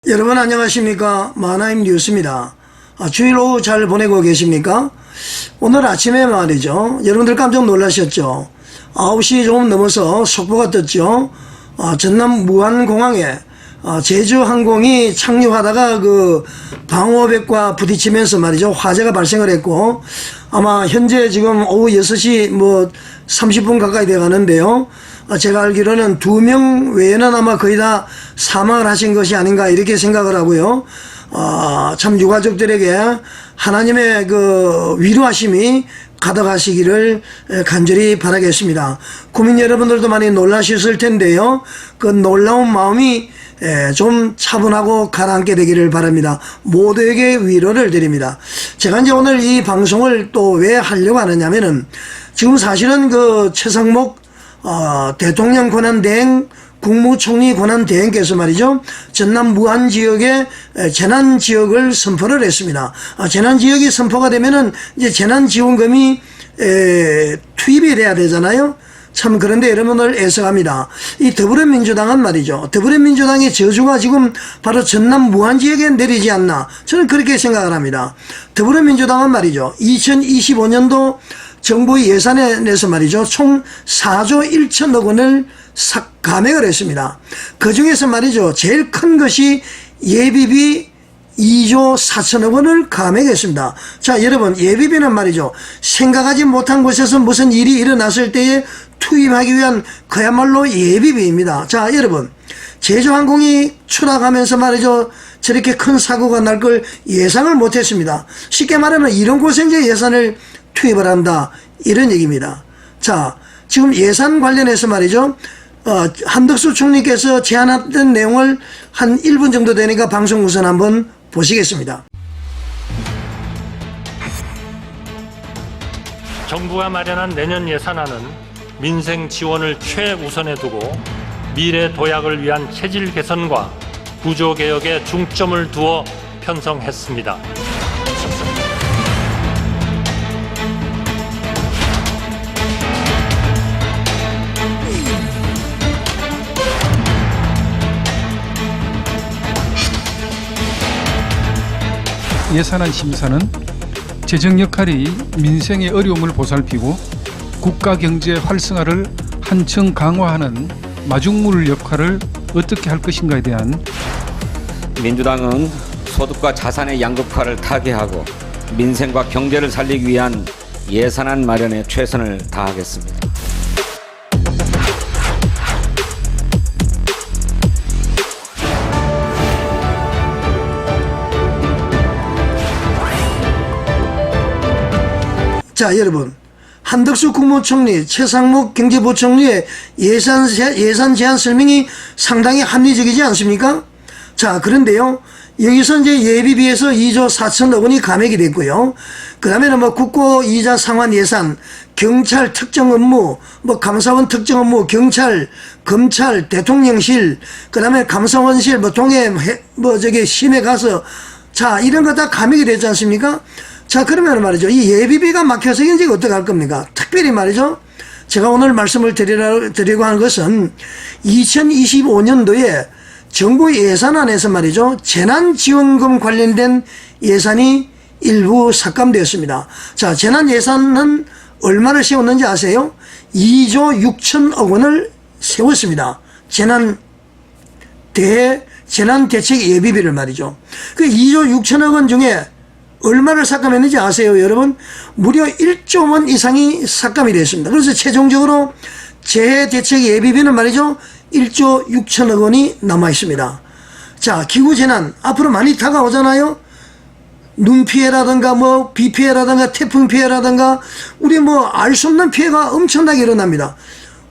여러분 안녕하십니까. 마하나임 뉴스입니다. 주일 오후 잘 보내고 계십니까? 오늘 아침에 말이죠. 여러분들 깜짝 놀라셨죠. 9시 조금 넘어서 속보가 떴죠. 전남 무안공항에 제주항공이 착륙하다가 그 방호벽과 부딪히면서 말이죠. 화재가 발생을 했고, 아마 현재 지금 오후 6시 30분 가까이 돼 가는데요. 제가 알기로는 2명 외에는 아마 거의 다 사망을 하신 것이 아닌가 이렇게 생각을 하고요. 참 유가족들에게 하나님의 그 위로하심이 가득하시기를 간절히 바라겠습니다. 국민 여러분들도 많이 놀라셨을 텐데요. 그 놀라운 마음이 좀 차분하고 가라앉게 되기를 바랍니다. 모두에게 위로를 드립니다. 제가 이제 오늘 이 방송을 또 왜 하려고 하느냐면은 지금 사실은 그 최상목 대통령 권한대행 국무총리 권한대행께서 말이죠. 전남 무안 지역에 재난지역을 선포를 했습니다. 재난지역이 선포가 되면은 이제 재난지원금이 투입이 돼야 되잖아요. 참 그런데 여러분들 애석합니다. 이 더불어민주당은 말이죠. 더불어민주당의 저주가 지금 바로 전남 무안 지역에 내리지 않나. 저는 그렇게 생각을 합니다. 더불어민주당은 말이죠. 2025년도 정부 예산에 내서 말이죠. 총 4조 1천억 원을 감액을 했습니다. 그 중에서 말이죠. 제일 큰 것이 예비비 2조 4천억 원을 감액했습니다. 자, 여러분, 예비비는 말이죠. 생각하지 못한 곳에서 무슨 일이 일어났을 때에 투입하기 위한 그야말로 예비비입니다. 자, 여러분, 제주항공이 추락하면서 말이죠. 저렇게 큰 사고가 날 걸 예상을 못했습니다. 쉽게 말하면 이런 곳에 이제 예산을 투입을 한다, 이런 얘기입니다. 자, 지금 예산 관련해서 말이죠. 한덕수 총리께서 제안했던 내용을 한 1분 정도 되니까 방송 우선 한번 보시겠습니다. 정부가 마련한 내년 예산안은 민생 지원을 최우선에 두고 미래 도약을 위한 체질 개선과 구조 개혁에 중점을 두어 편성했습니다. 예산안 심사는 재정 역할이 민생의 어려움을 보살피고 국가 경제 활성화를 한층 강화하는 마중물 역할을 어떻게 할 것인가에 대한 민주당은 소득과 자산의 양극화를 타개하고 민생과 경제를 살리기 위한 예산안 마련에 최선을 다하겠습니다. 자, 여러분, 한덕수 국무총리, 최상목 경제부총리의 예산 제안 설명이 상당히 합리적이지 않습니까? 자, 그런데요, 여기서 이제 예비비에서 2조 4천억 원이 감액이 됐고요. 그 다음에는 국고 이자 상환 예산, 경찰 특정 업무, 감사원 특정 업무, 경찰, 검찰, 대통령실, 그 다음에 감사원실, 동해, 심해 가서, 자, 이런 거 다 감액이 됐지 않습니까? 자, 그러면 말이죠. 이 예비비가 막혀서 이제 어떻게 할 겁니까? 특별히 말이죠. 제가 오늘 말씀을 드리고 하는 것은 2025년도에 정부 예산안에서 말이죠. 재난지원금 관련된 예산이 일부 삭감되었습니다. 자, 재난 예산은 얼마를 세웠는지 아세요? 2조 6천억 원을 세웠습니다. 재난대책 예비비를 말이죠. 그 2조 6천억 원 중에 얼마를 삭감했는지 아세요, 여러분? 무려 1조 원 이상이 삭감이 됐습니다. 그래서 최종적으로 재해대책 예비비는 말이죠. 1조 6천억 원이 남아 있습니다. 자, 기후재난 앞으로 많이 다가오잖아요. 눈 피해라든가 비 피해라든가 태풍 피해라든가 우리 알 수 없는 피해가 엄청나게 일어납니다.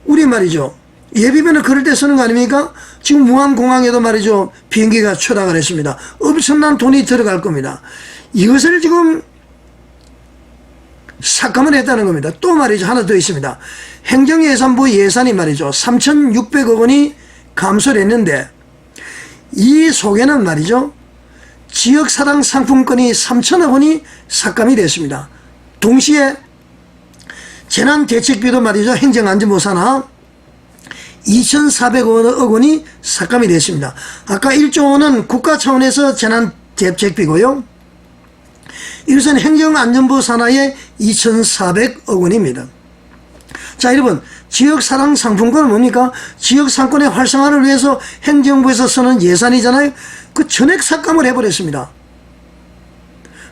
우리 말이죠. 예비비는 그럴 때 쓰는 거 아닙니까? 지금 무안공항에도 말이죠. 비행기가 추락을 했습니다. 엄청난 돈이 들어갈 겁니다. 이것을 지금 삭감을 했다는 겁니다. 또 말이죠. 하나 더 있습니다. 행정예산부 예산이 말이죠. 3,600억 원이 감소를 했는데 이 속에는 말이죠. 지역사랑 상품권이 3천억 원이 삭감이 됐습니다. 동시에 재난대책비도 말이죠. 행정안전부 산하 2,400억 원이 삭감이 됐습니다. 아까 1조 원은 국가 차원에서 재난 대책비고요. 이것은 행정안전부 산하의 2,400억 원입니다. 자, 여러분, 지역사랑 상품권은 뭡니까? 지역 상권의 활성화를 위해서 행정부에서 쓰는 예산이잖아요. 그 전액 삭감을 해버렸습니다.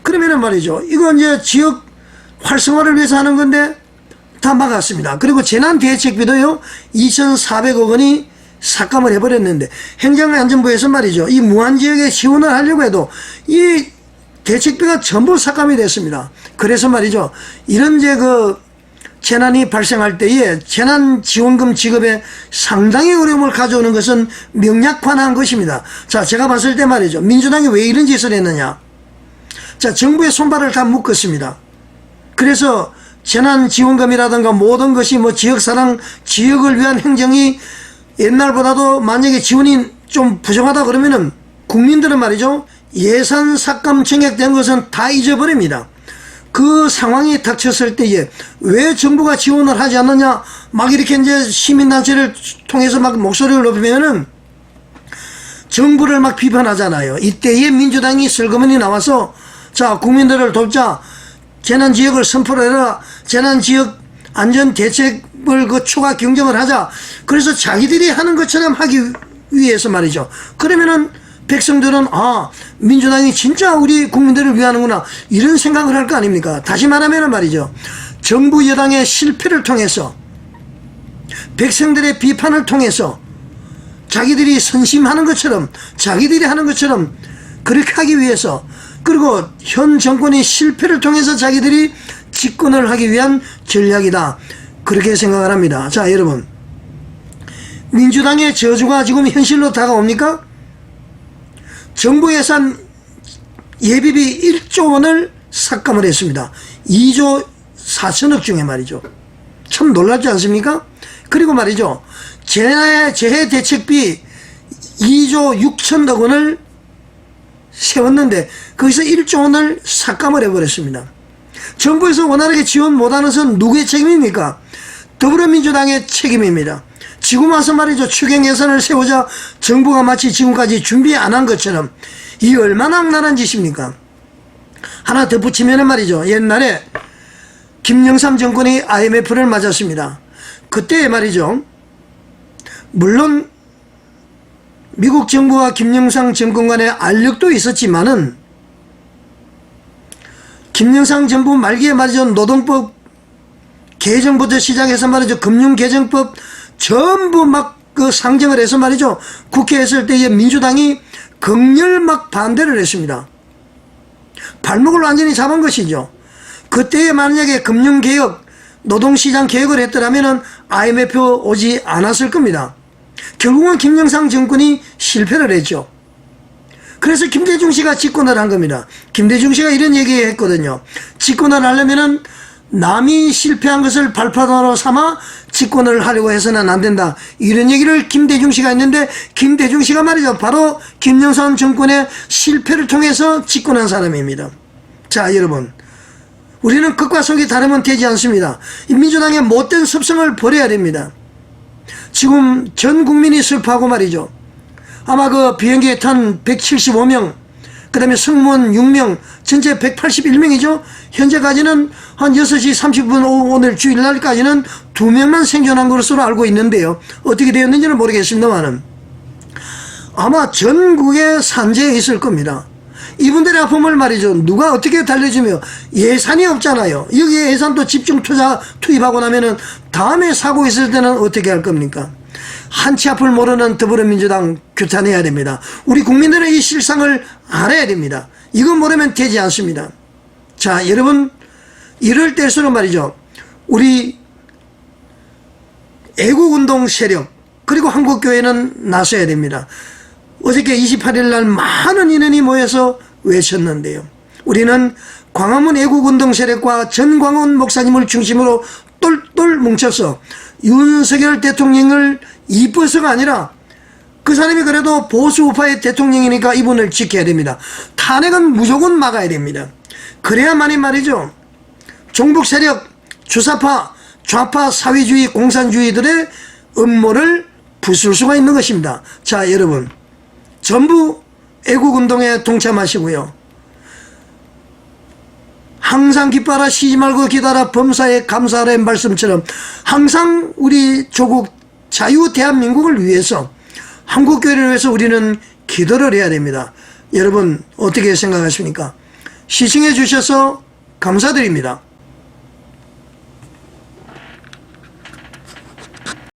그러면은 말이죠, 이거 이제 지역 활성화를 위해서 하는 건데 다 막았습니다. 그리고 재난대책비도요 2,400억 원이 삭감을 해버렸는데, 행정안전부에서 말이죠, 이 무한지역에 지원을 하려고 해도 이 대책비가 전부 삭감이 됐습니다. 그래서 말이죠, 이런 재난이 발생할 때에 재난지원금 지급에 상당히 어려움을 가져오는 것은 명약관한 것입니다. 자, 제가 봤을 때 말이죠, 민주당이 왜 이런 짓을 했느냐. 자, 정부의 손발을 다 묶었습니다. 그래서 재난지원금이라든가 모든 것이 지역사랑, 지역을 위한 행정이 옛날보다도 만약에 지원이 좀 부족하다 그러면은 국민들은 말이죠, 예산 삭감 청약된 것은 다 잊어버립니다. 그 상황이 닥쳤을 때에 왜 정부가 지원을 하지 않느냐, 막 이렇게 이제 시민단체를 통해서 막 목소리를 높이면은 정부를 막 비판하잖아요. 이때에 민주당이 슬그머니 나와서 자, 국민들을 돕자, 재난지역을 선포해라, 재난지역 안전대책을 추가 경정을 하자. 그래서 자기들이 하는 것처럼 하기 위해서 말이죠. 그러면은 백성들은 민주당이 진짜 우리 국민들을 위하는구나, 이런 생각을 할 거 아닙니까? 다시 말하면 말이죠, 정부 여당의 실패를 통해서, 백성들의 비판을 통해서 자기들이 선심하는 것처럼, 자기들이 하는 것처럼 그렇게 하기 위해서, 그리고 현 정권의 실패를 통해서 자기들이 집권을 하기 위한 전략이다, 그렇게 생각을 합니다. 자, 여러분, 민주당의 저주가 지금 현실로 다가옵니까? 정부 예산 예비비 1조 원을 삭감을 했습니다. 2조 4천억 중에 말이죠. 참 놀랍지 않습니까? 그리고 말이죠, 재해 대책비 2조 6천억 원을 세웠는데 거기서 1조 원을 삭감을 해버렸습니다. 정부에서 원활하게 지원 못하는 것은 누구의 책임입니까? 더불어민주당의 책임입니다. 지금 와서 말이죠, 추경 예산을 세우자 정부가 마치 지금까지 준비 안 한 것처럼, 이 얼마나 악랄한 짓입니까? 하나 덧붙이면 말이죠, 옛날에 김영삼 정권이 IMF를 맞았습니다. 그때 말이죠, 물론 미국 정부와 김영삼 정권 간의 알력도 있었지만은 김영삼 정부 말기에 말이죠, 노동법 개정부터 시작해서 말이죠, 금융개정법 전부 막 상정을 해서 말이죠, 국회에 있을 때에 민주당이 극렬 막 반대를 했습니다. 발목을 완전히 잡은 것이죠. 그때에 만약에 금융개혁, 노동시장 개혁을 했더라면 IMF 오지 않았을 겁니다. 결국은 김영삼 정권이 실패를 했죠. 그래서 김대중 씨가 집권을 한 겁니다. 김대중 씨가 이런 얘기 했거든요. 집권을 하려면은 남이 실패한 것을 발판으로 삼아 집권을 하려고 해서는 안 된다, 이런 얘기를 김대중 씨가 했는데, 김대중 씨가 말이죠, 바로 김영삼 정권의 실패를 통해서 집권한 사람입니다. 자, 여러분, 우리는 끝과 속이 다르면 되지 않습니다. 이 민주당의 못된 습성을 버려야 됩니다. 지금 전 국민이 슬퍼하고 말이죠, 아마 그 비행기에 탄 175명, 그 다음에 승무원 6명, 전체 181명이죠. 현재까지는 한 6시 30분 오늘 주일날까지는 2명만 생존한 것으로 알고 있는데요. 어떻게 되었는지는 모르겠습니다만 아마 전국에 산재에 있을 겁니다. 이분들의 아픔을 말이죠, 누가 어떻게 달래주며, 예산이 없잖아요. 여기에 예산도 집중 투입하고 나면은 다음에 사고 있을 때는 어떻게 할 겁니까? 한치 앞을 모르는 더불어민주당 규탄해야 됩니다. 우리 국민들은 이 실상을 알아야 됩니다. 이거 모르면 되지 않습니다. 자, 여러분, 이럴 때일수록 말이죠, 우리 애국운동 세력 그리고 한국교회는 나서야 됩니다. 어저께 28일 날 많은 인원이 모여서 외쳤는데요, 우리는 광화문 애국운동 세력과 전광훈 목사님을 중심으로 똘똘 뭉쳐서 윤석열 대통령을 이뻐서가 아니라, 그 사람이 그래도 보수 우파의 대통령이니까 이분을 지켜야 됩니다. 탄핵은 무조건 막아야 됩니다. 그래야만이 말이죠, 종북 세력, 주사파, 좌파 사회주의 공산주의들의 음모를 부술 수가 있는 것입니다. 자, 여러분 전부 애국운동에 동참하시고요. 항상 기뻐하라, 쉬지 말고 기다라, 범사에 감사하라의 말씀처럼 항상 우리 조국 자유 대한민국을 위해서, 한국교회를 위해서 우리는 기도를 해야 됩니다. 여러분 어떻게 생각하십니까? 시청해 주셔서 감사드립니다.